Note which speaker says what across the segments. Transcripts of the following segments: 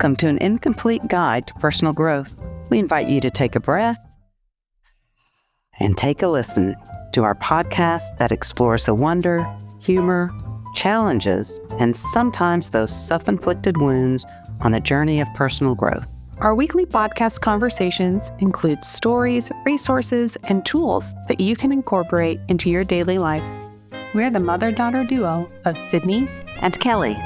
Speaker 1: Welcome to an incomplete guide to personal growth. We invite you to take a breath and take a listen to our podcast that explores the wonder, humor, challenges, and sometimes those self-inflicted wounds on a journey of personal growth.
Speaker 2: Our weekly podcast conversations include stories, resources, and tools that you can incorporate into your daily life. We're the mother-daughter duo of Sydney
Speaker 1: and Kelly.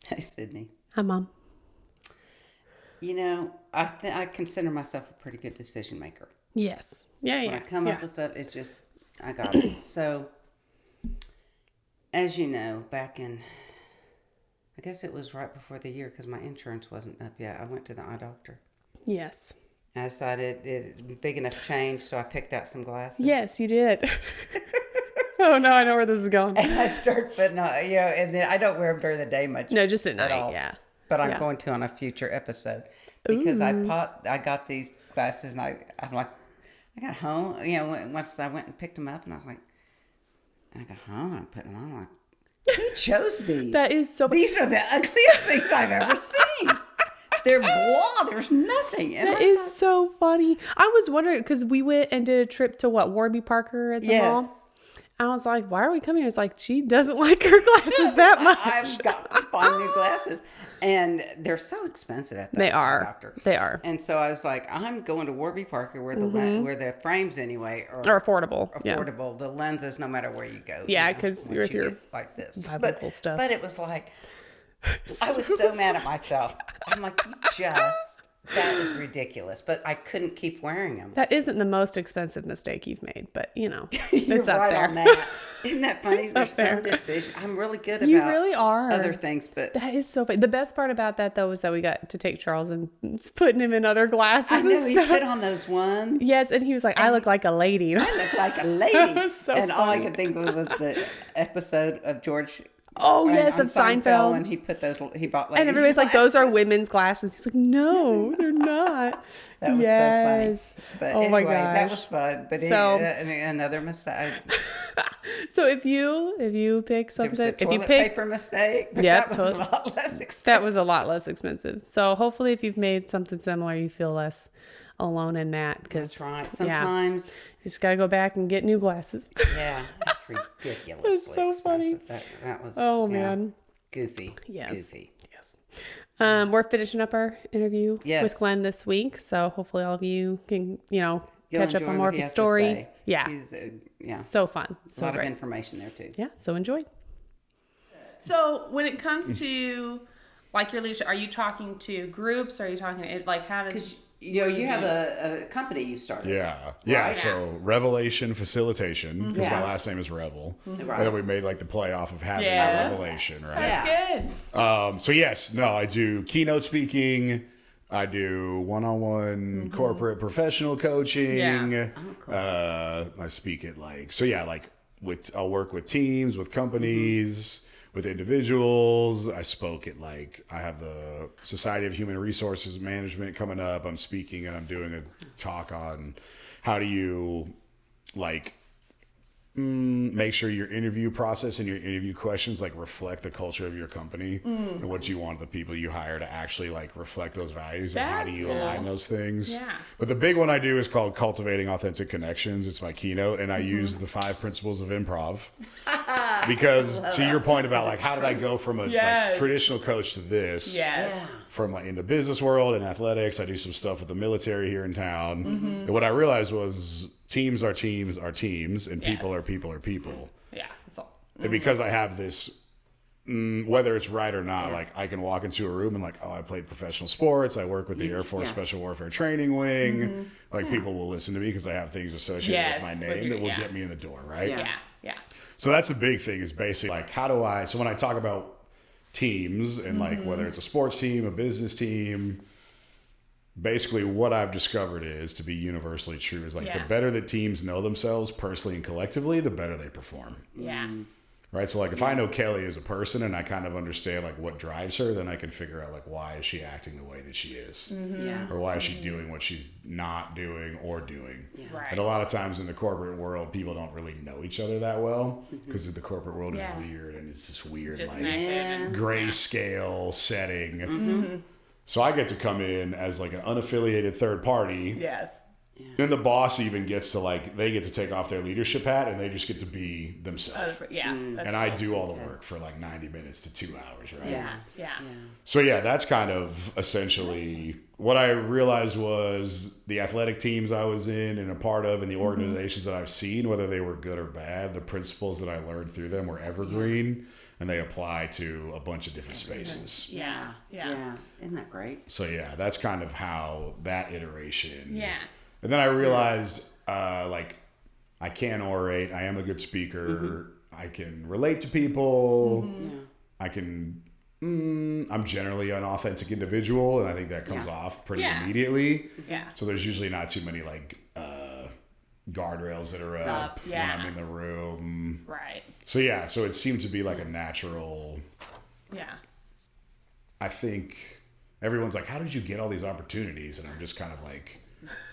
Speaker 1: Hey, Sydney.
Speaker 2: Hi, Mom.
Speaker 1: You know, I consider myself a pretty good decision maker.
Speaker 2: Yes. Yeah.
Speaker 1: When I come up with stuff, it's just, I got it. So, as you know, back in, I guess it was right before the year because my insurance wasn't up yet. I went to the eye doctor.
Speaker 2: Yes.
Speaker 1: I decided it big enough change, so I picked out some glasses.
Speaker 2: Yes, you did. Oh, no, I know where this is going.
Speaker 1: And I started putting on, and then I don't wear them during the day much.
Speaker 2: No, just at night,
Speaker 1: all.
Speaker 2: yeah.
Speaker 1: But I'm going to on a future episode because I got these glasses and I'm like, I got home, once I went and picked them up and I was like, and I got home and I'm putting them on. I'm like, who chose these?
Speaker 2: That is so.
Speaker 1: These are the ugliest things I've ever seen. They're blah. There's nothing. And
Speaker 2: that is so funny. I was wondering because we went and did a trip to Warby Parker at the mall. I was like, why are we coming here? It's like, she doesn't like her glasses that much.
Speaker 1: I've got to find new glasses. And they're so expensive at the doctor.
Speaker 2: They are.
Speaker 1: And so I was like, I'm going to Warby Parker where the frames anyway are
Speaker 2: affordable.
Speaker 1: Affordable. Yeah. The lenses, no matter where you go.
Speaker 2: Yeah, because you're with your
Speaker 1: like this.
Speaker 2: biblical stuff.
Speaker 1: But it was like, I was so mad at myself. I'm like, that is ridiculous. But I couldn't keep wearing them.
Speaker 2: That isn't the most expensive mistake you've made, but
Speaker 1: You're
Speaker 2: it's up
Speaker 1: right
Speaker 2: there.
Speaker 1: On that. Isn't that funny?
Speaker 2: It's
Speaker 1: There's some decision. I'm really good about you really are. Other things, but
Speaker 2: that is so funny. The best part about that though was that we got to take Charles and putting him in other glasses. I know
Speaker 1: he put on those ones.
Speaker 2: Yes, and he was like, "I look like a lady."
Speaker 1: I look like a lady.
Speaker 2: That was so
Speaker 1: and
Speaker 2: funny.
Speaker 1: All I could think of was the episode of George.
Speaker 2: Oh yes, of Seinfeld.
Speaker 1: And he bought.
Speaker 2: And everybody's like, "Those are women's glasses." He's like, "No, they're not."
Speaker 1: That was so funny. But
Speaker 2: oh
Speaker 1: anyway,
Speaker 2: my gosh,
Speaker 1: that was fun. But another mistake.
Speaker 2: So if you pick something,
Speaker 1: there was the toilet paper mistake.
Speaker 2: Yeah,
Speaker 1: that was a lot less expensive.
Speaker 2: That was a lot less expensive. So hopefully, if you've made something similar, you feel less alone in that.
Speaker 1: That's right. Sometimes
Speaker 2: you just got to go back and get new glasses.
Speaker 1: Yeah, that's ridiculously
Speaker 2: That's so
Speaker 1: expensive.
Speaker 2: funny.
Speaker 1: That was
Speaker 2: man,
Speaker 1: goofy.
Speaker 2: Yes.
Speaker 1: Goofy.
Speaker 2: Yes. We're finishing up our interview with Glenn this week, so hopefully all of you can, catch up on more of his story. Yeah. So fun. So
Speaker 1: a lot
Speaker 2: great.
Speaker 1: of information there too.
Speaker 2: Yeah. So enjoy. So when it comes to like your leadership, are you talking to groups? Are you talking how does
Speaker 1: you have a company you started?
Speaker 3: Yeah.
Speaker 1: Right?
Speaker 3: So Revelation Facilitation, because my last name is Revel, and then we made the playoff of having a Revelation, right?
Speaker 2: That's
Speaker 3: good. I do keynote speaking. I do one-on-one corporate professional coaching.
Speaker 2: Yeah.
Speaker 1: Cool.
Speaker 3: I speak at I'll work with teams, with companies, with individuals. I spoke at I have the Society of Human Resources Management coming up. I'm speaking and I'm doing a talk on how do you make sure your interview process and your interview questions reflect the culture of your company and what you want the people you hire to actually reflect those values. And how do you align those things?
Speaker 2: Yeah.
Speaker 3: But the big one I do is called Cultivating Authentic Connections. It's my keynote, and I use the 5 principles of improv because to your point about how did I go from a traditional coach to this?
Speaker 2: Yes.
Speaker 3: From in the business world and athletics, I do some stuff with the military here in town. And what I realized was teams are teams are teams, and people are people are people.
Speaker 2: Yeah, that's all.
Speaker 3: And because I have this, whether it's right or not, I can walk into a room and I played professional sports. I work with the Air Force Special Warfare Training Wing. People will listen to me because I have things associated with my name that will get me in the door, right?
Speaker 2: Yeah.
Speaker 3: So that's the big thing is basically how do I, so when I talk about teams and whether it's a sports team, a business team, basically what I've discovered is to be universally true is the better that teams know themselves personally and collectively, the better they perform.
Speaker 2: Yeah.
Speaker 3: Right. So like if I know Kelly as a person and I kind of understand like what drives her, then I can figure out like why is she acting the way that she is, or why is she doing what she's not doing or doing.
Speaker 4: Right.
Speaker 3: And a lot of times in the corporate world, people don't really know each other that well because the corporate world is weird and it's this weird like grayscale setting. So I get to come in as like an unaffiliated third party.
Speaker 4: Yes.
Speaker 3: Then the boss even gets to like, they get to take off their leadership hat and they just get to be themselves.
Speaker 4: That's
Speaker 3: I do all the work for like 90 minutes to 2 hours, right?
Speaker 4: Yeah.
Speaker 3: So yeah, that's kind of essentially what I realized was the athletic teams I was in and a part of and the organizations that I've seen, whether they were good or bad, the principles that I learned through them were evergreen and they apply to a bunch of different spaces.
Speaker 4: Yeah.
Speaker 1: Isn't that great?
Speaker 3: So yeah, that's kind of how that iteration.
Speaker 4: Yeah.
Speaker 3: And then I realized, like, I can orate. I am a good speaker. I can relate to people. I can. I'm generally an authentic individual, and I think that comes off pretty immediately.
Speaker 4: Yeah.
Speaker 3: So there's usually not too many like guardrails that are up when I'm in the room.
Speaker 4: Right.
Speaker 3: So yeah, so it seemed to be like a natural.
Speaker 4: Yeah.
Speaker 3: I think everyone's like, "How did you get all these opportunities?" And I'm just kind of like.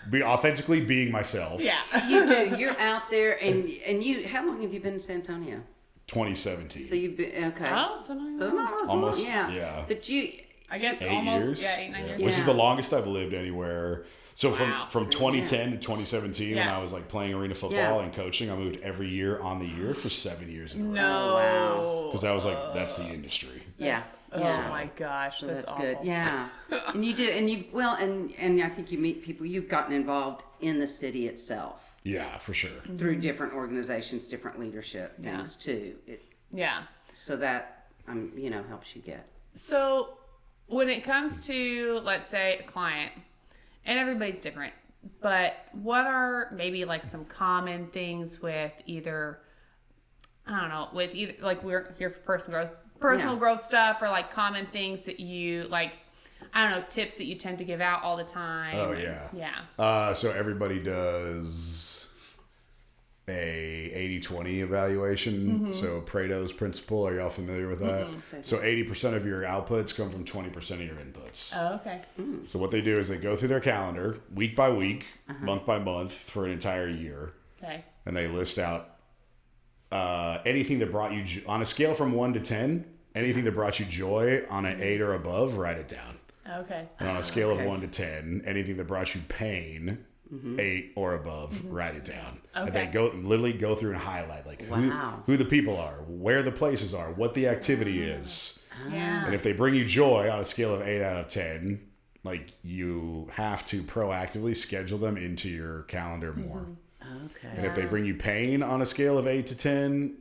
Speaker 3: Be authentically being myself.
Speaker 4: Yeah.
Speaker 1: You do. You're out there, and you. How long have you been in San Antonio?
Speaker 3: 2017.
Speaker 1: So you've been okay.
Speaker 4: Oh, so not
Speaker 1: not
Speaker 3: almost.
Speaker 1: long.
Speaker 3: Yeah.
Speaker 1: But you.
Speaker 4: I guess
Speaker 3: 8
Speaker 4: almost.
Speaker 3: years.
Speaker 4: Yeah, 8, 9 years.
Speaker 3: Which is the longest I've lived anywhere. So
Speaker 4: Wow.
Speaker 3: from 2010 to 2017, when
Speaker 4: Yeah.
Speaker 3: I was like playing arena football and coaching, I moved every year on the year for 7 years in a row.
Speaker 4: No.
Speaker 1: Wow.
Speaker 3: Because I was like, that's the industry.
Speaker 1: Yeah.
Speaker 4: Oh my gosh,
Speaker 1: So
Speaker 4: that's awful.
Speaker 1: good. Yeah. And you do, and you've and I think you meet people. You've gotten involved in the city itself
Speaker 3: Yeah, for sure.
Speaker 1: through different organizations, different leadership things too.
Speaker 4: Yeah.
Speaker 1: So that helps you get.
Speaker 4: So when it comes to, let's say, a client, and everybody's different, but what are maybe like some common things with either, I don't know, with either, like we're here for personal growth stuff, or like common things that you like, I don't know, tips that you tend to give out all the time.
Speaker 3: Oh, yeah.
Speaker 4: Yeah.
Speaker 3: So everybody does a 80-20 evaluation. So Pareto's principle, are y'all familiar with that? So 80% of your outputs come from 20% of your inputs.
Speaker 4: Oh, okay.
Speaker 3: So what they do is they go through their calendar week by week, month by month for an entire year.
Speaker 4: Okay.
Speaker 3: And they list out anything that brought you, on a scale from 1 to 10, anything that brought you joy on an 8 or above, write it down.
Speaker 4: Okay.
Speaker 3: And on a scale of 1 to 10, anything that brought you pain, 8 or above, write it down. And they literally go through and highlight like who the people are, where the places are, what the activity is.
Speaker 4: Yeah.
Speaker 3: And if they bring you joy on a scale of 8 out of 10, like you have to proactively schedule them into your calendar more.
Speaker 1: Okay.
Speaker 3: And if they bring you pain on a scale of 8 to 10,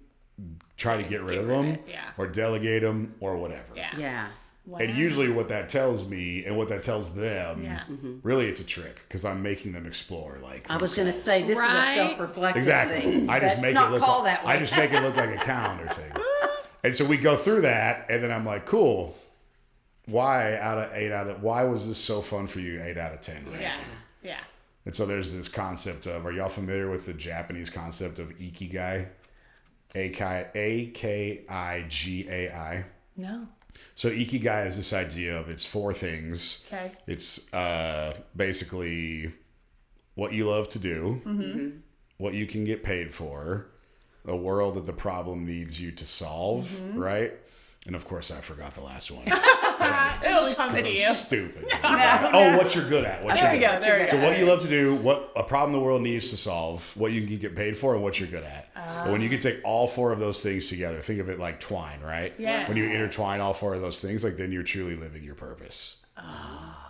Speaker 3: try to get rid of them or delegate them or whatever.
Speaker 1: Yeah.
Speaker 4: Wow.
Speaker 3: And usually what that tells me and what that tells them, really it's a trick because I'm making them explore. Like
Speaker 1: I was going to say, this is a self-reflective
Speaker 3: exactly.
Speaker 1: thing.
Speaker 3: I just
Speaker 1: That's
Speaker 3: make
Speaker 1: not
Speaker 3: it look
Speaker 1: called that way.
Speaker 3: I just make it look like a calendar thing. And so we go through that and then I'm like, cool. Why was this so fun for you? 8 out of 10 ranking?
Speaker 4: Yeah.
Speaker 3: And so there's this concept of, are y'all familiar with the Japanese concept of ikigai? A-K-I-G-A-I.
Speaker 4: No.
Speaker 3: So ikigai is this idea of it's 4 things.
Speaker 4: Okay.
Speaker 3: It's basically what you love to do, what you can get paid for, a world that the problem needs you to solve, right? And of course, I forgot the last one.
Speaker 4: It'll come to you.
Speaker 3: Stupid. What you're good at.
Speaker 4: There we go.
Speaker 3: So what you love to do, what a problem the world needs to solve, what you can get paid for, and what you're good at. But when you can take all 4 of those things together, think of it like twine, right?
Speaker 4: Yeah.
Speaker 3: When you intertwine all 4 of those things, like then you're truly living your purpose.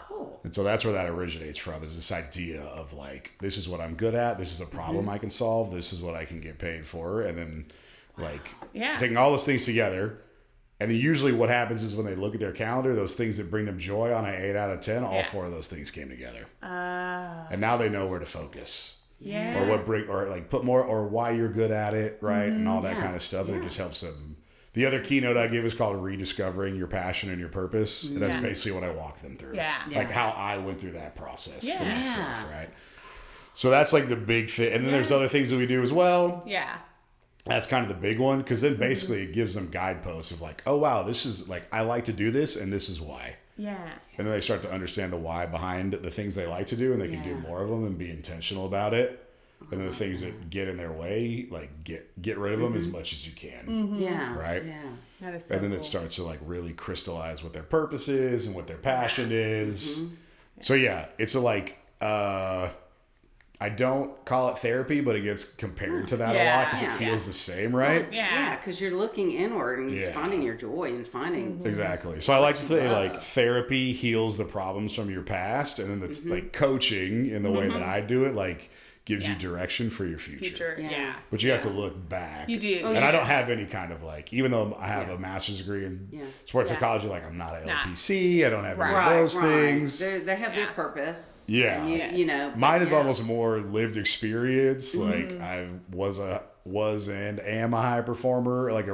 Speaker 1: Cool.
Speaker 3: And so that's where that originates from, is this idea of like, this is what I'm good at, this is a problem I can solve, this is what I can get paid for, and then like taking all those things together. And then usually what happens is when they look at their calendar, those things that bring them joy on an 8 out of 10, all 4 of those things came together. And now they know where to focus.
Speaker 4: Yeah.
Speaker 3: Or put more, or why you're good at it, right? And all that kind of stuff. And it just helps them. The other keynote I give is called Rediscovering Your Passion and Your Purpose. And that's basically what I walk them through.
Speaker 4: Yeah.
Speaker 3: Like how I went through that process for
Speaker 1: Yeah.
Speaker 3: myself, right? So that's like the big thing. And then there's other things that we do as well.
Speaker 4: Yeah.
Speaker 3: That's kind of the big one, because then basically it gives them guideposts of like, oh wow, this is like, I like to do this and this is why.
Speaker 4: Yeah.
Speaker 3: And then they start to understand the why behind the things they like to do, and they can do more of them and be intentional about it. And then the things that get in their way, like get rid of them as much as you can.
Speaker 5: Yeah.
Speaker 3: Right?
Speaker 5: Yeah.
Speaker 4: That is so
Speaker 3: And then
Speaker 4: cool.
Speaker 3: it starts to like really crystallize what their purpose is and what their passion is. So yeah, it's a like, I don't call it therapy, but it gets compared to that a lot because it feels the same, right?
Speaker 5: Yeah, because you're looking inward and finding your joy and finding
Speaker 3: Exactly. So I like to say like therapy heals the problems from your past, and then it's like coaching in the way that I do it, like gives you direction for your future.
Speaker 5: Yeah.
Speaker 3: But you have to look back.
Speaker 4: You do.
Speaker 3: And I don't have any kind of like, even though I have a master's degree in sports psychology, like I'm not an LPC. I don't have any of those things.
Speaker 5: They have their purpose.
Speaker 3: Yeah.
Speaker 5: And you know.
Speaker 3: Mine is almost more lived experience. Like I was and am a high performer. Like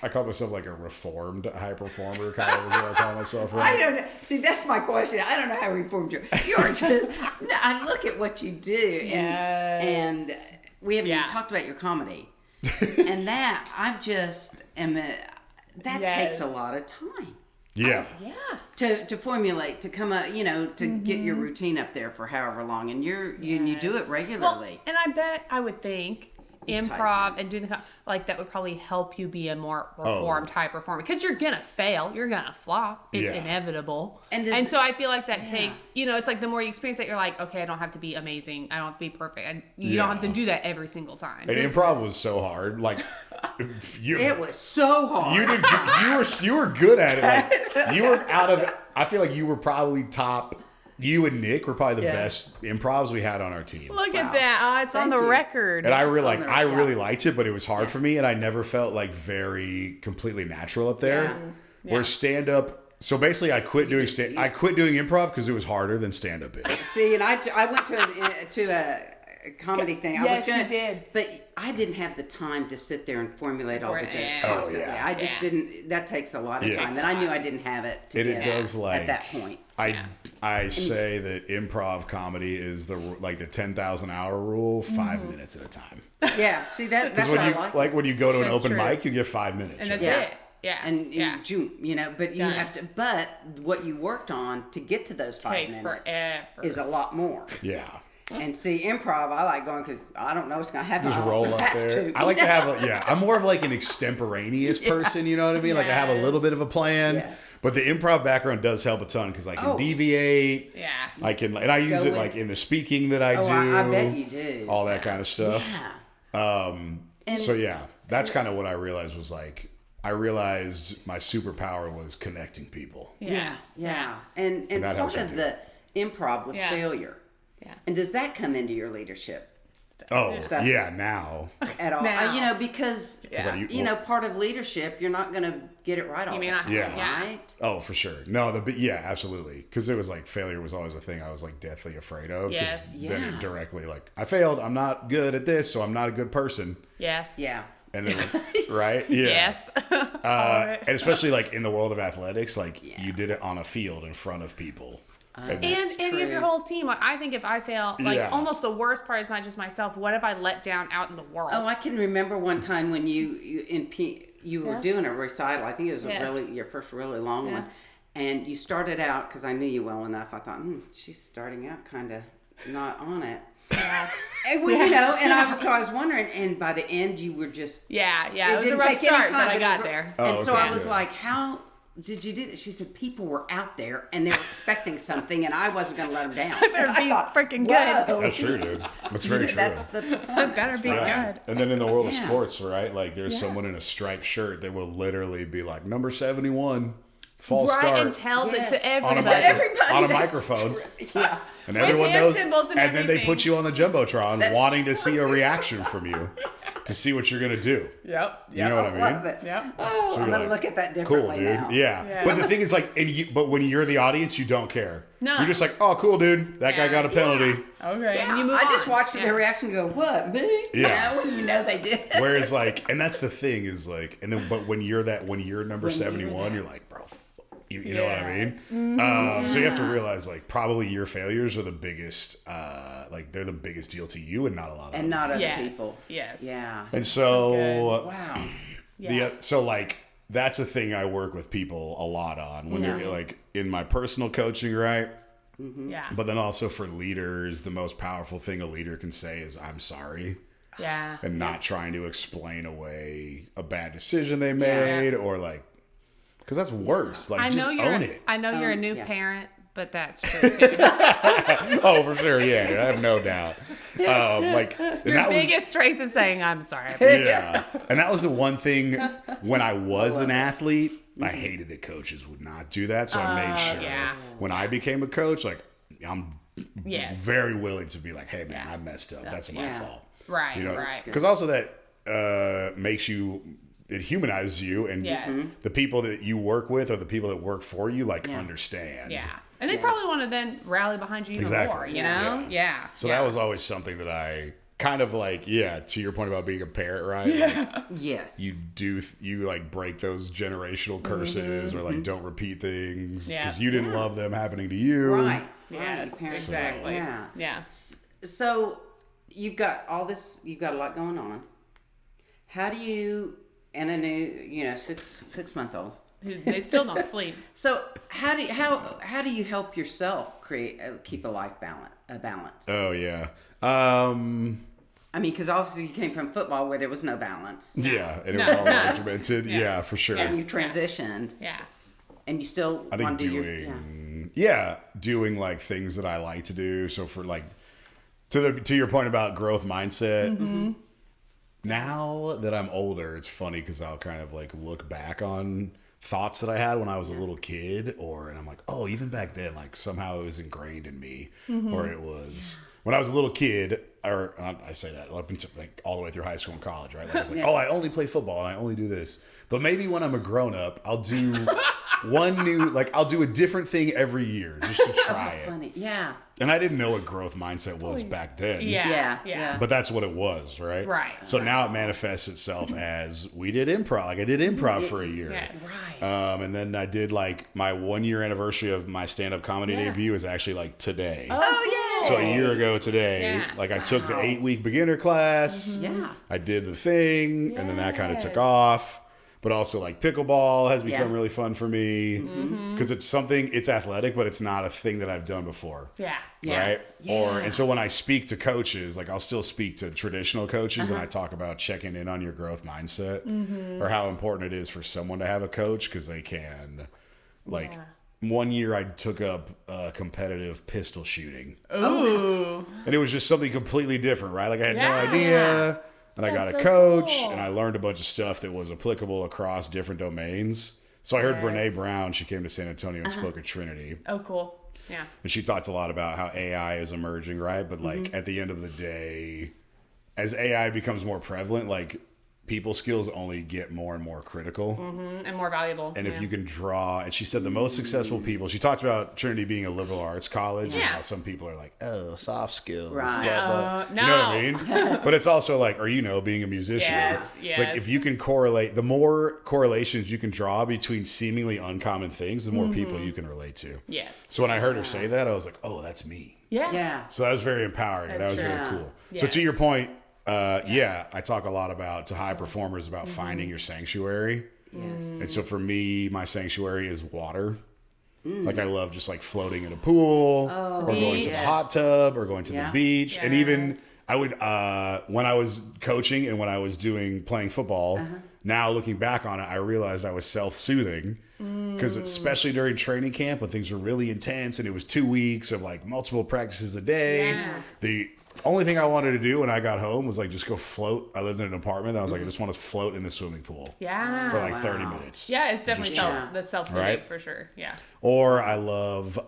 Speaker 3: I call myself like a reformed high performer, kind of is what I call myself. Right?
Speaker 5: I don't know. See, that's my question. I don't know how reformed you are. No, I look at what you do, and we haven't even talked about your comedy, and that I just am. That takes a lot of time.
Speaker 3: Yeah.
Speaker 5: To formulate, to come up, to get your routine up there for however long, and you do it regularly.
Speaker 4: Well, and I bet I would think improv and doing like that would probably help you be a more reformed high performer, because you're gonna fail, you're gonna flop, it's inevitable, and so I feel like that takes, it's like the more you experience that, you're like, okay, I don't have to be amazing, I don't have to be perfect, and you don't have to do that every single time.
Speaker 3: And improv was so hard, like
Speaker 5: it was so hard.
Speaker 3: You were good at it, like you were I feel like you were probably top. You and Nick were probably the best improvs we had on our team.
Speaker 4: Look at that. It's on the record.
Speaker 3: And I really liked it, but it was hard for me, and I never felt like very completely natural up there. Where stand up, so basically I quit doing improv because it was harder than stand up is.
Speaker 5: See, and I went to a comedy thing.
Speaker 4: You did.
Speaker 5: But I didn't have the time to sit there and formulate all the jokes constantly. I just didn't. That takes a lot of time, and I knew I didn't have it
Speaker 3: it does, like,
Speaker 5: at that point.
Speaker 3: I say that improv comedy is the 10,000 hour rule, 5 minutes at a time.
Speaker 5: Yeah, see that's what I like.
Speaker 3: When you go to an open
Speaker 4: true.
Speaker 3: mic, you get 5 minutes.
Speaker 4: And that's it. Yeah.
Speaker 5: And but you have to. But what you worked on to get to those 5
Speaker 4: Takes
Speaker 5: minutes
Speaker 4: forever.
Speaker 5: is a lot more.
Speaker 3: Yeah.
Speaker 5: And see, improv, I like going because I don't know what's going to happen.
Speaker 3: Just roll up there. I like to have I'm more of like an extemporaneous person, you know what I mean? Like I have a little bit of a plan. Yeah. But the improv background does help a ton because I can deviate.
Speaker 4: Yeah.
Speaker 3: I can, and I use it like in the speaking that I do.
Speaker 5: I bet you do.
Speaker 3: All that kind of stuff.
Speaker 5: Yeah.
Speaker 3: So yeah, that's kind of what I realized was like, I realized my superpower was connecting people.
Speaker 5: Yeah. And part of the improv was failure. Yeah. And does that come into your leadership? Stuff
Speaker 3: now.
Speaker 5: At all.
Speaker 4: Now.
Speaker 5: Because, part of leadership, you're not going to get it right all the time, right?
Speaker 3: Oh, for sure. No, absolutely. Because it was like failure was always a thing I was like deathly afraid of.
Speaker 4: Yes.
Speaker 3: Then it directly like, I failed. I'm not good at this, so I'm not a good person.
Speaker 4: Yes.
Speaker 5: Yeah.
Speaker 3: And then, right? Yeah.
Speaker 4: Yes.
Speaker 3: And especially like in the world of athletics, like you did it on a field in front of people.
Speaker 4: And you have your whole team. Like, I think if I fail, almost the worst part is not just myself. What if I let down out in the world?
Speaker 5: Oh, I can remember one time when you were doing a recital. I think it was your first really long one, and you started out because I knew you well enough. I thought, she's starting out kind of not on it. Yeah. And I was wondering, and by the end you were just
Speaker 4: it was a rough start, but I got there.
Speaker 5: And so I was like, how did you do that? She said people were out there and they were expecting something, and I wasn't going to let them down.
Speaker 4: I better be freaking good.
Speaker 3: That's true, dude. That's very true.
Speaker 5: That's the performance.
Speaker 4: I better be good.
Speaker 3: And then in the world of sports, right? Like there's someone in a striped shirt that will literally be like, number 71, false start.
Speaker 4: And tells it to everybody.
Speaker 3: On a microphone.
Speaker 5: Yeah.
Speaker 3: And everyone knows. And then
Speaker 4: everything.
Speaker 3: they put you on the Jumbotron wanting to see a reaction from you. To see what you're gonna do.
Speaker 4: Yep.
Speaker 3: You know what I mean?
Speaker 5: Love it.
Speaker 4: Yep.
Speaker 5: Oh, so I'm gonna look at that differently.
Speaker 3: Cool, dude.
Speaker 5: Now.
Speaker 3: Yeah. But the thing is, like, but when you're the audience, you don't care.
Speaker 4: No.
Speaker 3: You're just like, oh, cool, dude. That guy got a penalty.
Speaker 4: Okay.
Speaker 5: Yeah.
Speaker 4: And you move
Speaker 5: I
Speaker 4: on.
Speaker 5: just watched their reaction. And go, what, me?
Speaker 3: Yeah.
Speaker 5: When you know they did.
Speaker 3: Whereas, like, and that's the thing is like, and then, but when you're number 71, you're like, bro, You know what I mean? So you have to realize, like, probably your failures are the biggest, like, they're the biggest deal to you and not a lot of
Speaker 5: And not other
Speaker 4: Yes.
Speaker 5: people.
Speaker 4: Yes.
Speaker 5: Yeah.
Speaker 3: And so,
Speaker 5: Wow.
Speaker 3: so like, that's a thing I work with people a lot on when they're like in my personal coaching, right?
Speaker 4: Yeah.
Speaker 3: But then also for leaders, the most powerful thing a leader can say is, I'm sorry.
Speaker 4: Yeah.
Speaker 3: And not trying to explain away a bad decision they made or like, because that's worse. Like, just own it.
Speaker 4: I know you're a new parent, but that's true too.
Speaker 3: Oh, for sure. Yeah, I have no doubt. Like, and
Speaker 4: Your
Speaker 3: that
Speaker 4: biggest strength is saying, I'm sorry.
Speaker 3: yeah. And that was the one thing when I was an athlete, I hated that coaches would not do that. So I made sure when I became a coach, like, I'm very willing to be like, hey, man, I messed up. That's my fault.
Speaker 4: Right,
Speaker 3: You know,
Speaker 4: right.
Speaker 3: because also that makes you, it humanizes you, and the people that you work with or the people that work for you, like, understand.
Speaker 4: Yeah. And they probably want to then rally behind you even more, you know? Yeah.
Speaker 3: So that was always something that I kind of like, to your point about being a parent, right? Like,
Speaker 5: Yes.
Speaker 3: you like break those generational curses or like don't repeat things
Speaker 4: Yeah.
Speaker 3: because you didn't love them happening to you.
Speaker 5: Right.
Speaker 4: Yes,
Speaker 5: Right. Parents-
Speaker 4: exactly.
Speaker 5: Yeah.
Speaker 4: Yeah.
Speaker 5: So you've got all this, you've got a lot going on. How do you, and a new, 6-month-old.
Speaker 4: They still don't sleep.
Speaker 5: So how do you help yourself keep a life balance?
Speaker 3: Oh yeah.
Speaker 5: I mean, because obviously you came from football where there was no balance,
Speaker 3: Yeah, and it was all regimented. Yeah, for sure.
Speaker 5: and you transitioned,
Speaker 4: Yeah.
Speaker 5: and you still
Speaker 3: I think
Speaker 5: want to do
Speaker 3: doing like things that I like to do. So for like to your point about growth mindset, now that I'm older, it's funny because I'll kind of like look back on thoughts that I had when I was a little kid, and I'm like, oh, even back then, like somehow it was ingrained in me, or it was when I was a little kid, or I say that up until like all the way through high school and college, right? Like I was like, oh, I only play football and I only do this, but maybe when I'm a grown up, I'll do I'll do a different thing every year just to try it.
Speaker 5: Funny, yeah.
Speaker 3: And I didn't know what growth mindset was back then.
Speaker 4: Yeah.
Speaker 3: But that's what it was, right?
Speaker 4: Right.
Speaker 3: So now it manifests itself as we did improv. Like I did improv for a year.
Speaker 4: Yes.
Speaker 5: Right.
Speaker 3: And then I did like my 1 year anniversary of my stand-up comedy debut is actually like today.
Speaker 5: Oh yeah.
Speaker 3: So a year ago today,
Speaker 4: Yeah.
Speaker 3: like I took the 8-week beginner class.
Speaker 5: Yeah.
Speaker 3: I did the thing, and then that kind of took off. But also like pickleball has become really fun for me because it's athletic, but it's not a thing that I've done before.
Speaker 4: Yeah.
Speaker 3: Right.
Speaker 5: Yeah.
Speaker 3: And so when I speak to coaches, like I'll still speak to traditional coaches and I talk about checking in on your growth mindset or how important it is for someone to have a coach because they can like 1 year I took up competitive pistol shooting.
Speaker 4: Ooh.
Speaker 3: And it was just something completely different, right? Like I had no
Speaker 4: Yeah.
Speaker 3: idea. And I got a
Speaker 4: That's so
Speaker 3: coach
Speaker 4: cool.
Speaker 3: and I learned a bunch of stuff that was applicable across different domains. So I heard Brene Brown, she came to San Antonio and spoke at Trinity.
Speaker 4: Oh, cool. Yeah.
Speaker 3: And she talked a lot about how AI is emerging, right? But like at the end of the day, as AI becomes more prevalent, like people skills only get more and more critical.
Speaker 4: And more valuable.
Speaker 3: And if you can draw, and she said the most successful people, she talked about Trinity being a liberal arts college and how some people are like, oh, soft skills.
Speaker 5: Right.
Speaker 3: Blah, blah.
Speaker 4: No.
Speaker 3: You know what I mean? But it's also like, or, being a musician.
Speaker 4: Yes,
Speaker 3: It's like if you can correlate, the more correlations you can draw between seemingly uncommon things, the more people you can relate to.
Speaker 4: Yes.
Speaker 3: So when I heard her say that, I was like, oh, that's me.
Speaker 4: Yeah.
Speaker 5: Yeah.
Speaker 3: So that was very empowering. And that was very cool. So
Speaker 4: Yes.
Speaker 3: to your point, I talk a lot to high performers about finding your sanctuary.
Speaker 5: Yes.
Speaker 3: And so for me, my sanctuary is water. Like I love just like floating in a pool or going to the hot tub or going to the beach. And even I would, when I was coaching and when I was playing football, now looking back on it, I realized I was self-soothing because especially during training camp when things were really intense and it was 2 weeks of like multiple practices a day, the only thing I wanted to do when I got home was like just go float. I lived in an apartment. I was like, I just want to float in the swimming pool
Speaker 4: Yeah.
Speaker 3: for like 30 minutes.
Speaker 4: Yeah, it's definitely
Speaker 3: chill.
Speaker 4: the self-soothing
Speaker 3: Right?
Speaker 4: for sure. Yeah.
Speaker 3: Or I love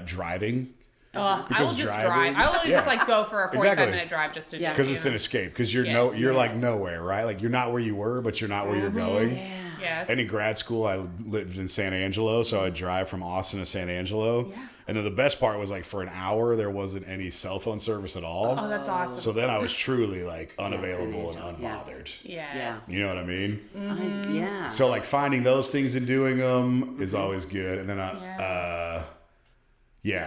Speaker 3: driving
Speaker 4: I will just
Speaker 3: driving-
Speaker 4: drive. I will just like go for a 45-minute drive just to do it.
Speaker 3: because it's an escape because you're
Speaker 4: Yes.
Speaker 3: you're like nowhere, right? Like you're not where you were, but you're not where you're going.
Speaker 5: Yeah.
Speaker 4: Yes.
Speaker 3: And in grad school, I lived in San Angelo, so I'd drive from Austin to San Angelo.
Speaker 4: Yeah.
Speaker 3: And then the best part was like for an hour, there wasn't any cell phone service at all.
Speaker 4: Oh, that's awesome.
Speaker 3: So then I was truly like unavailable and
Speaker 5: Angelo, yeah.
Speaker 3: unbothered.
Speaker 4: Yes.
Speaker 3: You know what I mean?
Speaker 5: Yeah.
Speaker 3: So like finding those things and doing them is always good. And then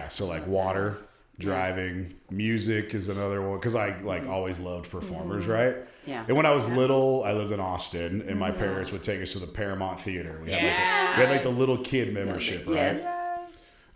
Speaker 3: so like water, driving, music is another one because I like always loved performers, right?
Speaker 5: Yeah.
Speaker 3: And when I was little, I lived in Austin, and my parents would take us to the Paramount Theater. We had like the little kid membership, right?
Speaker 5: Yes.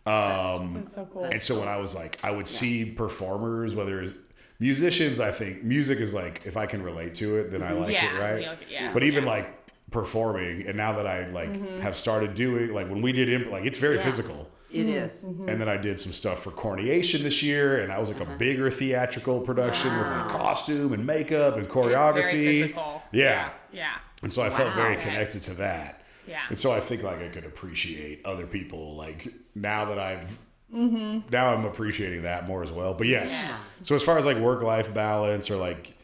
Speaker 4: That's so cool.
Speaker 3: And so when I was like, I would see performers, whether it's musicians, I think music is like, if I can relate to it, then I like it, right? But even like performing, and now that I like have started doing, like when we did, like it's very physical.
Speaker 5: It is.
Speaker 3: And then I did some stuff for Corneation this year, and that was like a bigger theatrical production with like costume and makeup and choreography.
Speaker 4: It's very physical.
Speaker 3: Yeah.
Speaker 4: Yeah.
Speaker 3: And so I felt very connected to that.
Speaker 4: Yeah.
Speaker 3: And so I think like I could appreciate other people like now that I've now I'm appreciating that more as well. But yes. So as far as like work-life balance or like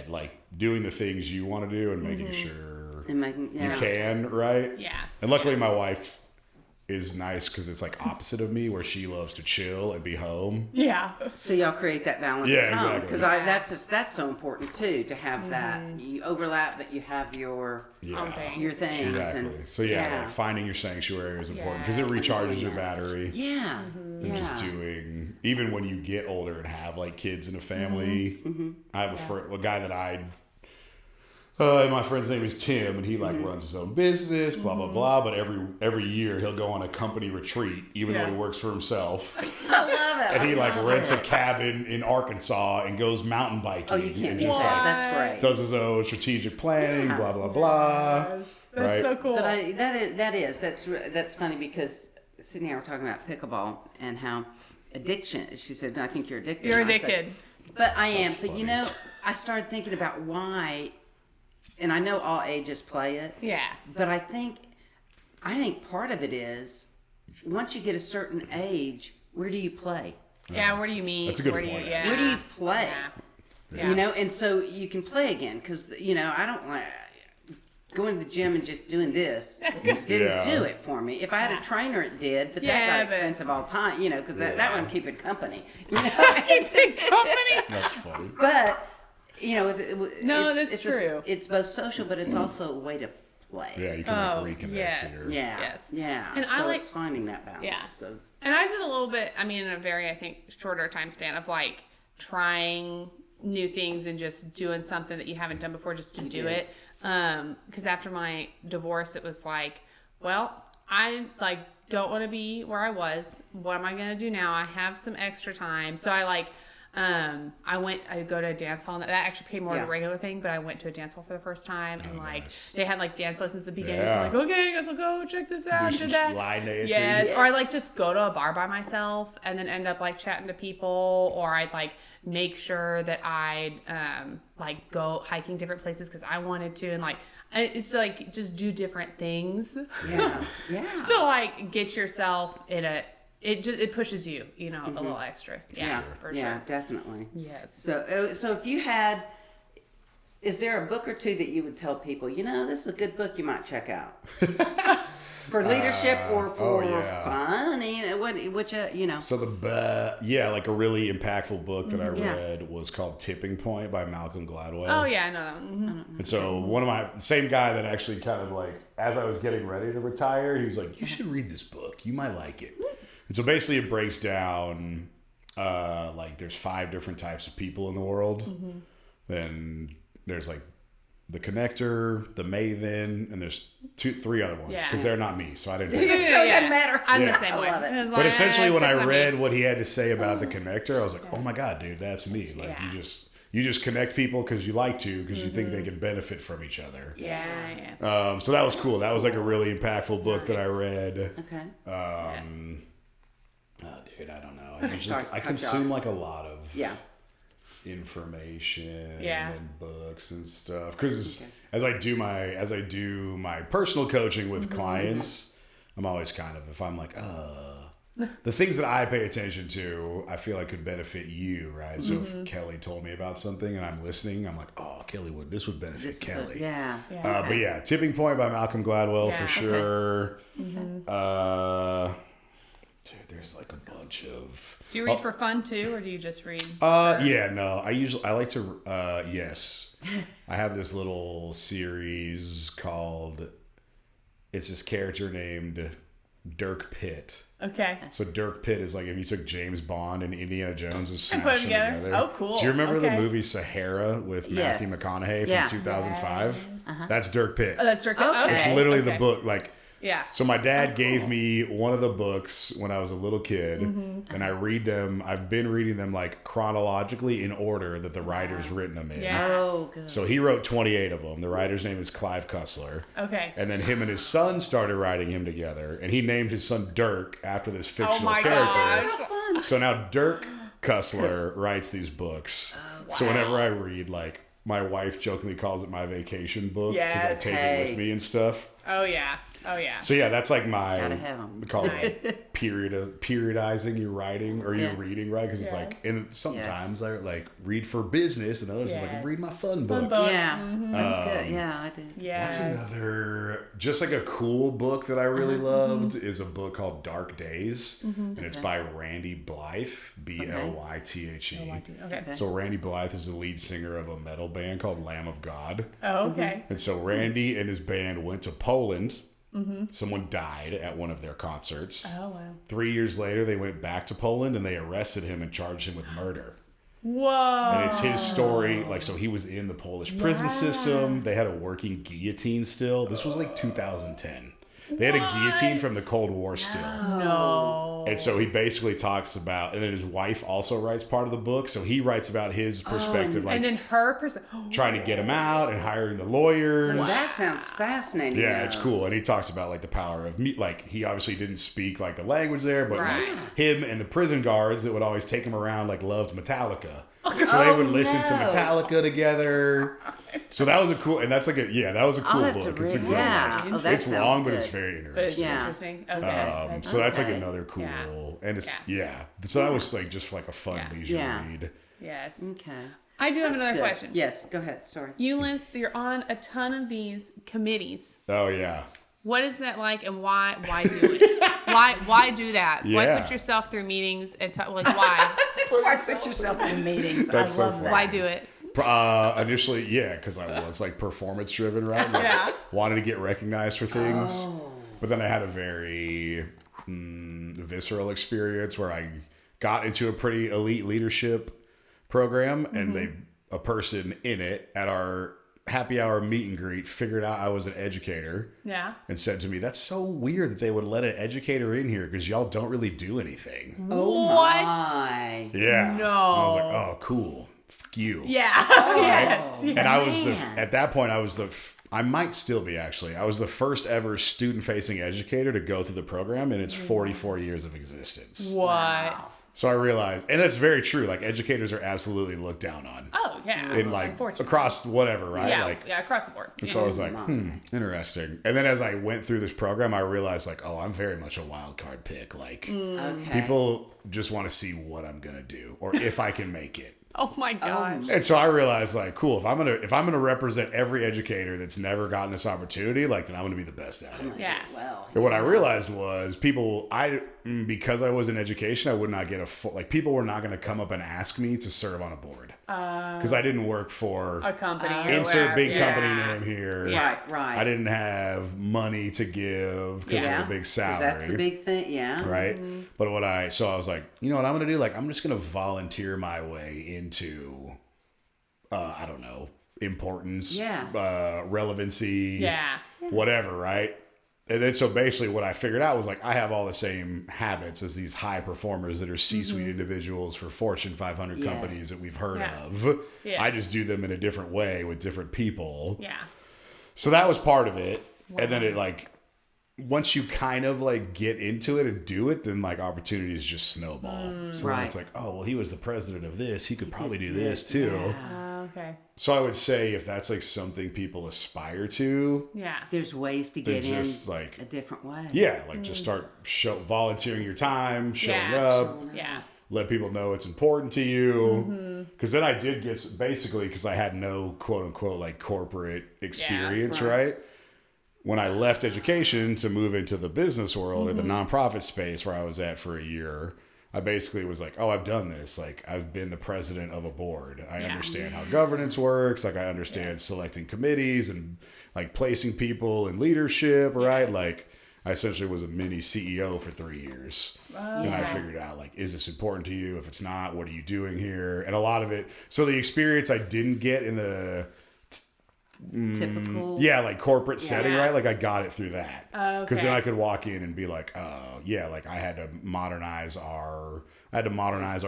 Speaker 3: like doing the things you want to do and making sure you can, right?
Speaker 4: Yeah.
Speaker 3: And luckily my wife is nice because it's like opposite of me where she loves to chill and be home.
Speaker 4: Yeah.
Speaker 5: So y'all create that balance.
Speaker 3: Yeah, exactly.
Speaker 5: Because that's so important too to have that. You overlap, but you have your things.
Speaker 3: Exactly.
Speaker 5: And,
Speaker 3: so like finding your sanctuary is important because it recharges your battery.
Speaker 5: Yeah.
Speaker 3: And just doing, even when you get older and have like kids and a family. I have a guy that my friend's name is Tim, and he like runs his own business, blah blah blah. But every year he'll go on a company retreat, even though he works for himself.
Speaker 5: I love it.
Speaker 3: And he like rents a cabin in Arkansas and goes mountain biking.
Speaker 5: Oh, you can't
Speaker 3: and
Speaker 5: do
Speaker 3: just
Speaker 5: that.
Speaker 3: like
Speaker 5: That's great.
Speaker 3: does his own strategic planning, blah blah blah.
Speaker 4: That's so cool.
Speaker 5: But that's funny because Sydney and I were talking about pickleball and how addiction. She said, "I think you're addicted."
Speaker 4: You're
Speaker 5: And I
Speaker 4: addicted.
Speaker 5: said, but I am.
Speaker 3: That's
Speaker 5: But you know, I started thinking about why. And I know all ages play it.
Speaker 4: Yeah.
Speaker 5: But I think part of it is once you get a certain age, where do you play?
Speaker 4: Yeah, where do you meet?
Speaker 3: That's a good
Speaker 4: where
Speaker 3: point,
Speaker 4: Do you,
Speaker 5: Where do you play?
Speaker 4: Yeah.
Speaker 5: You know, and so you can play again because I don't like going to the gym and just doing this. Didn't do it for me. If I had a trainer, it did, but that got expensive all the time. You know, because that one keeping company. You know,
Speaker 4: Keeping company.
Speaker 3: That's funny.
Speaker 5: but.
Speaker 4: That's true.
Speaker 5: It's both social, but it's also a way to play.
Speaker 3: Yeah, you can like reconnect to your...
Speaker 5: Yeah.
Speaker 4: And
Speaker 5: so
Speaker 4: I like
Speaker 5: it's finding that balance.
Speaker 4: Yeah.
Speaker 5: So.
Speaker 4: And I did a little bit, in a very, I think, shorter time span of like trying new things and just doing something that you haven't done before just to do it. Because after my divorce, it was like, well, I like don't want to be where I was. What am I going to do now? I have some extra time. So I I go to a dance hall, and that actually became more of a regular thing, but I went to a dance hall for the first time, and they had like dance lessons at the beginning, so I'm like, okay, I guess I'll go check this out, do that.
Speaker 3: Line dancing.
Speaker 4: Yes, or I like just go to a bar by myself and then end up like chatting to people, or I'd like make sure that I'd like go hiking different places because I wanted to, and like it's like just do different things.
Speaker 5: Yeah.
Speaker 4: To like get yourself in a. It pushes you, a little extra. Yeah, for sure.
Speaker 5: Yeah, definitely.
Speaker 4: Yes.
Speaker 5: So if you had, is there a book or two that you would tell people, this is a good book you might check out for leadership or for fun?
Speaker 3: So like a really impactful book that I read was called Tipping Point by Malcolm Gladwell.
Speaker 4: Oh yeah, I know that. Mm-hmm.
Speaker 3: And so same guy that actually kind of like, as I was getting ready to retire, he was like, you should read this book. You might like it. And so basically it breaks down, like there's 5 different types of people in the world. Mm-hmm. Then there's like the connector, the maven, and there's 3 other ones because they're not me. So I didn't.
Speaker 5: It doesn't matter.
Speaker 4: I'm the same way.
Speaker 5: I love it.
Speaker 3: But essentially when I read what he had to say about the connector, I was like, oh my God, dude, that's me. Like you just connect people because you like to, because you think they can benefit from each other.
Speaker 4: Yeah.
Speaker 3: So that was cool. That was like a really impactful book that I read.
Speaker 5: Okay.
Speaker 3: Oh, dude, I don't know. I consume like a lot of information and books and stuff because as I do my personal coaching with clients, I'm always kind of, if I'm like, the things that I pay attention to, I feel like could benefit you, right? So if Kelly told me about something and I'm listening, I'm like, oh, this would benefit Kelly. But yeah, Tipping Point by Malcolm Gladwell for sure. Dude, there's like a bunch of.
Speaker 4: Do you read for fun too, or do you just read?
Speaker 3: No. I like to. Yes, I have this little series called. It's this character named Dirk Pitt.
Speaker 4: Okay.
Speaker 3: So Dirk Pitt is like if you took James Bond and Indiana Jones and smashed
Speaker 4: put
Speaker 3: them
Speaker 4: them
Speaker 3: together.
Speaker 4: Oh, cool.
Speaker 3: Do you remember the movie Sahara with Matthew McConaughey from 2005? Yes. That's Dirk Pitt.
Speaker 4: Oh, that's Dirk Pitt. Okay.
Speaker 3: It's literally the book. Like,
Speaker 4: yeah.
Speaker 3: So my dad gave me one of the books when I was a little kid, and I read them. I've been reading them like chronologically in order that the writer's written them in.
Speaker 4: Yeah.
Speaker 5: Oh, good.
Speaker 3: So he wrote 28 of them. The writer's name is Clive Cussler.
Speaker 4: Okay.
Speaker 3: And then him and his son started writing him together, and he named his son Dirk after this fictional character.
Speaker 4: Gosh.
Speaker 3: So now Dirk Cussler writes these books. So whenever I read, like, my wife jokingly calls it my vacation book because I take it with me and stuff.
Speaker 4: Oh yeah. So
Speaker 3: yeah, that's like my
Speaker 5: we
Speaker 3: call it periodizing your writing or your reading, right? Because it's like, and sometimes I like read for business, and others like read my fun book.
Speaker 5: Yeah, that's good. Yeah, I did.
Speaker 4: Yeah,
Speaker 3: that's another just like a cool book that I really loved is a book called Dark Days, and it's by Randy Blythe, Blythe.
Speaker 4: Okay.
Speaker 3: So Randy Blythe is the lead singer of a metal band called Lamb of God.
Speaker 4: Oh, okay.
Speaker 3: And so Randy and his band went to Poland. Someone died at one of their concerts.
Speaker 4: Oh, wow.
Speaker 3: 3 years later, they went back to Poland and they arrested him and charged him with murder.
Speaker 4: Whoa.
Speaker 3: And it's his story. Like, so he was in the Polish prison system. They had a working guillotine still. This was like 2010. They had a guillotine from the Cold War still.
Speaker 4: No.
Speaker 3: And so he basically talks about, and then his wife also writes part of the book. So he writes about his perspective, like,
Speaker 4: and then her perspective,
Speaker 3: trying to get him out and hiring the lawyers.
Speaker 5: Well, that sounds fascinating.
Speaker 3: Yeah, it's cool. And he talks about like the power of me. Like, he obviously didn't speak like the language there, but like, him and the prison guards that would always take him around like loved Metallica. So they would listen to Metallica together. So that was a cool, and that's like that was a cool book. It's a good one. It's long, but it's very interesting.
Speaker 4: Interesting. Okay.
Speaker 3: So that's like another cool, and it's So that was like just like a fun leisure read.
Speaker 4: Yes.
Speaker 5: Okay.
Speaker 4: I do have another question.
Speaker 5: Yes, go ahead. Sorry.
Speaker 4: You're on a ton of these committees.
Speaker 3: Oh yeah.
Speaker 4: What is that like, and why do it? why do that?
Speaker 3: Yeah.
Speaker 4: Why put yourself through meetings and like why?
Speaker 5: Why put yourself in meetings?
Speaker 3: That's
Speaker 5: I love
Speaker 3: so
Speaker 5: that.
Speaker 4: Why do it?
Speaker 3: Initially, because I was like performance driven, right? Like, wanted to get recognized for things. But then I had a very visceral experience where I got into a pretty elite leadership program, and a person in it at our happy hour meet and greet figured out I was an educator.
Speaker 4: Yeah.
Speaker 3: And said to me, "That's so weird that they would let an educator in here because y'all don't really do anything."
Speaker 5: Oh my.
Speaker 3: Yeah.
Speaker 4: No.
Speaker 3: And I was like, "Oh, cool. Fuck you."
Speaker 4: Yeah. Yes.
Speaker 3: And I was at that point, I might still be actually. I was the first ever student-facing educator to go through the program in its 44 years of existence.
Speaker 4: What?
Speaker 3: So I realized, and that's very true. Like, educators are absolutely looked down on.
Speaker 4: Oh yeah.
Speaker 3: In like across whatever, right?
Speaker 4: Yeah. Across the board.
Speaker 3: So I was like, interesting. And then as I went through this program, I realized like, oh, I'm very much a wild card pick. Like, people just want to see what I'm gonna do or if I can make it.
Speaker 4: Oh my gosh.
Speaker 3: And so I realized, like, cool, if I'm gonna represent every educator that's never gotten this opportunity, like, then I'm gonna be the best at it.
Speaker 4: Yeah.
Speaker 5: Well.
Speaker 3: And what I realized was because I was in education, I would not get people were not gonna come up and ask me to serve on a board. Because I didn't work for
Speaker 4: a company.
Speaker 3: Insert big company name here.
Speaker 5: Right.
Speaker 3: I didn't have money to give because of a big salary.
Speaker 5: That's a big thing,
Speaker 3: right? But I was like, you know what I'm gonna do? Like, I'm just gonna volunteer my way into I don't know, importance, relevancy, whatever, right? And then so basically what I figured out was like, I have all the same habits as these high performers that are C-suite individuals for Fortune 500 companies that we've heard of. Yeah. I just do them in a different way with different people.
Speaker 4: Yeah.
Speaker 3: So that was part of it. Wow. And then it like, once you kind of like get into it and do it, then like opportunities just snowball. So then it's like, oh, well, he was the president of this. He could probably do this too.
Speaker 4: Yeah. Okay.
Speaker 3: So I would say if that's like something people aspire to,
Speaker 4: Yeah.
Speaker 5: There's ways to get in
Speaker 3: just like
Speaker 5: a different way.
Speaker 3: yeah, like just start volunteering your time, showing
Speaker 4: Yeah.
Speaker 3: up,
Speaker 4: Yeah.
Speaker 3: let people know it's important to you. Because then I did get basically because I had no quote unquote like corporate experience, right? When I left education to move into the business world or the nonprofit space where I was at for a year, I basically was like, oh, I've done this. Like, I've been the president of a board. I understand how governance works. Like, I understand selecting committees and like placing people in leadership, right? Like, I essentially was a mini CEO for 3 years. And I figured out, like, is this important to you? If it's not, what are you doing here? And a lot of it. So the experience I didn't get in the
Speaker 5: Typical.
Speaker 3: like corporate setting, right? Like I got it through that. Because then
Speaker 4: Okay.
Speaker 3: I could walk in and be like, oh yeah, like I had to modernize our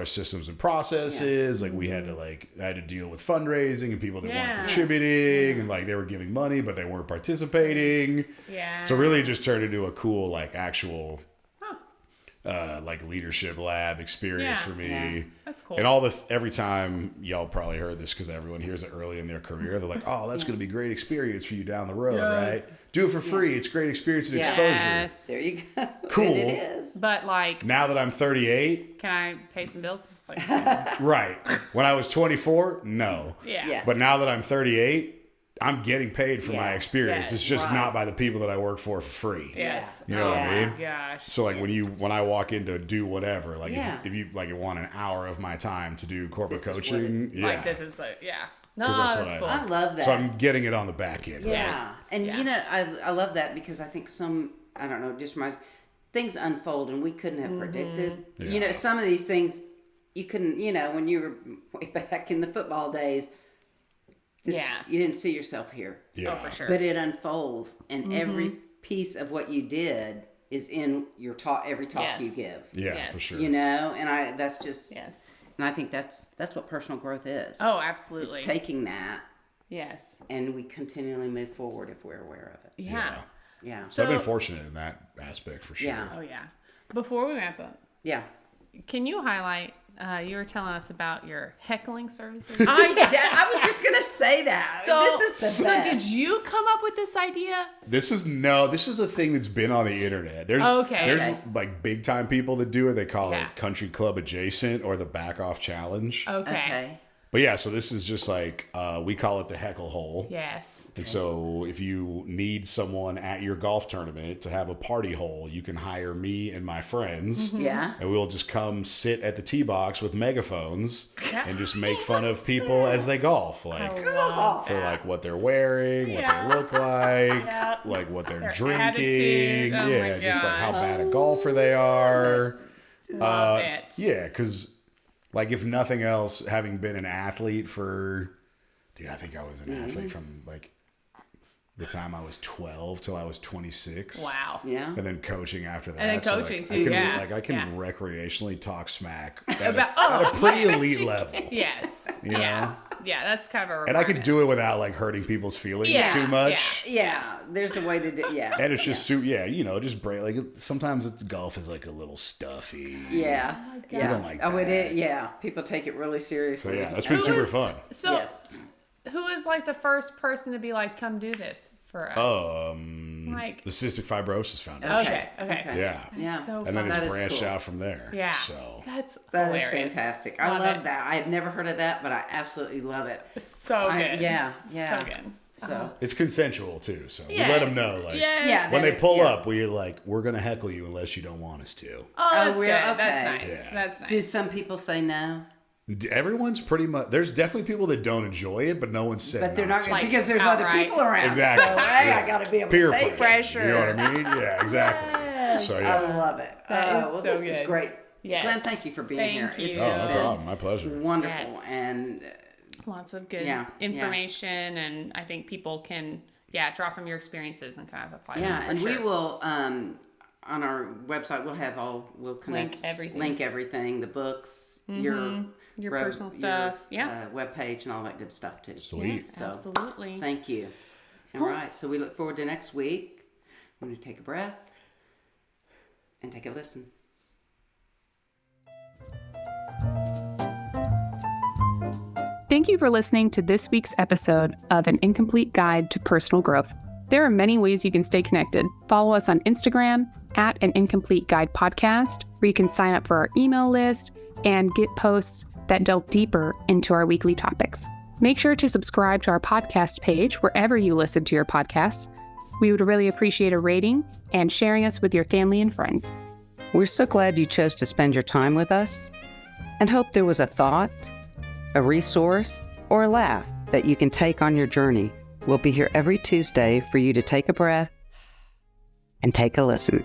Speaker 3: systems and processes. Like we had to I had to deal with fundraising and people that weren't contributing and like they were giving money but they weren't participating.
Speaker 4: Yeah.
Speaker 3: So really it just turned into a cool like actual like leadership lab experience for me.
Speaker 4: Yeah. That's cool.
Speaker 3: And every time y'all probably heard this because everyone hears it early in their career, they're like, "Oh, that's going to be great experience for you down the road, right? Do it for free. It's great experience and exposure."
Speaker 4: Yes.
Speaker 5: There you go.
Speaker 3: Cool.
Speaker 5: And it is.
Speaker 4: But like,
Speaker 3: Now that I'm 38,
Speaker 4: can I pay some bills? Like,
Speaker 3: right? When I was 24, no.
Speaker 4: yeah.
Speaker 3: But now that I'm 38, I'm getting paid for my experience.
Speaker 4: Yes.
Speaker 3: It's just not by the people that I work for free.
Speaker 4: Yes.
Speaker 3: You know what I mean?
Speaker 4: Gosh.
Speaker 3: So like when I walk in to do whatever, like
Speaker 5: Yeah.
Speaker 3: if you like want an hour of my time to do corporate
Speaker 5: This is what
Speaker 3: coaching,
Speaker 5: it's
Speaker 4: Like this is the No,
Speaker 3: 'Cause that's what
Speaker 4: that's
Speaker 3: I
Speaker 4: cool.
Speaker 5: I love that.
Speaker 3: So I'm getting it on the back end. Right?
Speaker 5: Yeah. And you know, I love that because I think I don't know, just my things unfold and we couldn't have predicted.
Speaker 3: Yeah.
Speaker 5: You know, some of these things you couldn't, you know, when you were way back in the football days, you didn't see yourself here.
Speaker 3: Yeah.
Speaker 4: Oh, for sure.
Speaker 5: But it unfolds and every piece of what you did is in your talk, every talk you give.
Speaker 3: Yeah,
Speaker 4: Yes.
Speaker 3: for sure.
Speaker 5: You know, and that's just
Speaker 4: Yes.
Speaker 5: and I think that's what personal growth is.
Speaker 4: Oh, absolutely.
Speaker 5: It's taking that
Speaker 4: Yes.
Speaker 5: and we continually move forward if we're aware of it.
Speaker 4: Yeah.
Speaker 5: Yeah.
Speaker 3: So I've been fortunate in that aspect for sure.
Speaker 5: Yeah.
Speaker 4: Oh, yeah. Before we wrap up,
Speaker 5: Yeah.
Speaker 4: can you highlight? You were telling us about your heckling services.
Speaker 5: I was just gonna say that. This is the best.
Speaker 4: So did you come up with this idea?
Speaker 3: This is a thing that's been on the internet. There's like big time people that do it. They call it country club adjacent or the back off challenge.
Speaker 4: Okay.
Speaker 3: But yeah, so this is just like we call it the heckle hole.
Speaker 4: Yes.
Speaker 3: And so if you need someone at your golf tournament to have a party hole, you can hire me and my friends.
Speaker 5: Yeah.
Speaker 3: And we'll just come sit at the tee box with megaphones and just make fun of people as they golf. Like for like what they're wearing, what they look like, like what they're drinking.
Speaker 4: attitude. Oh my
Speaker 3: just like how
Speaker 4: God.
Speaker 3: bad a golfer they are.
Speaker 4: Love it.
Speaker 3: Yeah, because like if nothing else, having been an athlete I think I was an athlete from like the time I was 12 till I was 26.
Speaker 4: Wow.
Speaker 5: Yeah.
Speaker 3: And then coaching after that.
Speaker 4: And then
Speaker 3: So,
Speaker 4: coaching
Speaker 3: like,
Speaker 4: too,
Speaker 3: I can,
Speaker 4: yeah.
Speaker 3: Like I can
Speaker 4: Yeah.
Speaker 3: recreationally talk smack at,
Speaker 4: About-
Speaker 3: at a pretty
Speaker 4: yes,
Speaker 3: elite
Speaker 4: you-
Speaker 3: level.
Speaker 4: Yes.
Speaker 3: You know?
Speaker 4: Yeah, that's kind of a
Speaker 3: And I could
Speaker 4: requirement.
Speaker 3: do it without like hurting people's feelings
Speaker 5: Yeah,
Speaker 3: too much.
Speaker 5: Yeah. There's a way to do. Yeah.
Speaker 3: And it's just just break. Like sometimes golf is like a little stuffy.
Speaker 5: Yeah. Yeah.
Speaker 3: don't like
Speaker 5: Oh, it
Speaker 3: that.
Speaker 5: is. Yeah. People take it really
Speaker 3: So
Speaker 5: seriously.
Speaker 3: yeah, that's been super fun.
Speaker 4: So,
Speaker 5: Yes.
Speaker 4: who is like the first person to be like, come do this for us? Like,
Speaker 3: The Cystic Fibrosis Foundation.
Speaker 4: okay.
Speaker 3: Yeah.
Speaker 5: Yeah.
Speaker 4: So
Speaker 3: And then
Speaker 5: That
Speaker 3: it's
Speaker 5: is
Speaker 3: branched
Speaker 5: cool.
Speaker 3: out from there.
Speaker 4: Yeah.
Speaker 3: So
Speaker 4: That's
Speaker 5: That is
Speaker 4: hilarious.
Speaker 5: fantastic. I
Speaker 4: Love
Speaker 5: love
Speaker 4: it.
Speaker 5: that. I had never heard of that, but I absolutely love it.
Speaker 4: So good.
Speaker 5: Yeah.
Speaker 4: So good.
Speaker 5: So.
Speaker 3: it's consensual too. So we
Speaker 4: Yes.
Speaker 3: let them know like
Speaker 4: Yes.
Speaker 5: Yeah.
Speaker 3: when they
Speaker 5: that-
Speaker 3: pull
Speaker 5: yeah.
Speaker 3: up, we're gonna heckle you unless you don't want us to.
Speaker 4: Oh, that's
Speaker 5: we're-
Speaker 4: good.
Speaker 5: okay.
Speaker 4: That's nice.
Speaker 3: Yeah.
Speaker 4: That's nice.
Speaker 5: Do some people say no?
Speaker 3: Everyone's pretty much. There's definitely people that don't enjoy it, but no one said.
Speaker 5: But they're not
Speaker 3: to.
Speaker 5: going
Speaker 4: Like,
Speaker 5: because there's other
Speaker 4: outright.
Speaker 5: people around.
Speaker 3: Exactly.
Speaker 5: So, hey,
Speaker 3: Yeah.
Speaker 5: I got to be able
Speaker 3: Peer
Speaker 5: to take
Speaker 3: pressure.
Speaker 5: it.
Speaker 3: You know what I mean? Yeah, exactly.
Speaker 4: Yes.
Speaker 3: So
Speaker 5: I
Speaker 3: yeah.
Speaker 5: love it.
Speaker 4: That is
Speaker 5: Well,
Speaker 4: so
Speaker 5: this is
Speaker 4: good.
Speaker 5: great.
Speaker 4: Yes.
Speaker 5: Glenn, thank you for being
Speaker 4: Thank
Speaker 5: here. It's
Speaker 4: you.
Speaker 3: Oh,
Speaker 5: just
Speaker 3: no
Speaker 5: been
Speaker 3: problem. My pleasure.
Speaker 5: wonderful.
Speaker 4: Yes.
Speaker 5: And
Speaker 4: Lots of good
Speaker 5: Yeah,
Speaker 4: information, and I think people can, draw from your experiences and kind of apply
Speaker 5: yeah,
Speaker 4: them.
Speaker 5: and
Speaker 4: for
Speaker 5: we
Speaker 4: sure.
Speaker 5: will on our website we'll connect
Speaker 4: Link everything.
Speaker 5: the books,
Speaker 4: Your personal stuff. Yeah.
Speaker 5: web page and all that good stuff too.
Speaker 3: Sweet.
Speaker 5: So
Speaker 4: Absolutely.
Speaker 5: thank you. All right, so we look forward to next week. I'm going to take a breath and take a listen.
Speaker 2: Thank you you for listening to this week's episode of An Incomplete Guide to Personal Growth. There are many ways you can stay connected. Follow us on Instagram at An Incomplete Guide Podcast, where you can sign up for our email list and get posts that delve deeper into our weekly topics. Make sure to subscribe to our podcast page wherever you listen to your podcasts. We would really appreciate a rating and sharing us with your family and friends.
Speaker 1: We're so glad you chose to spend your time with us and hope there was a thought, a resource, or a laugh that you can take on your journey. We'll be here every Tuesday for you to take a breath and take a listen.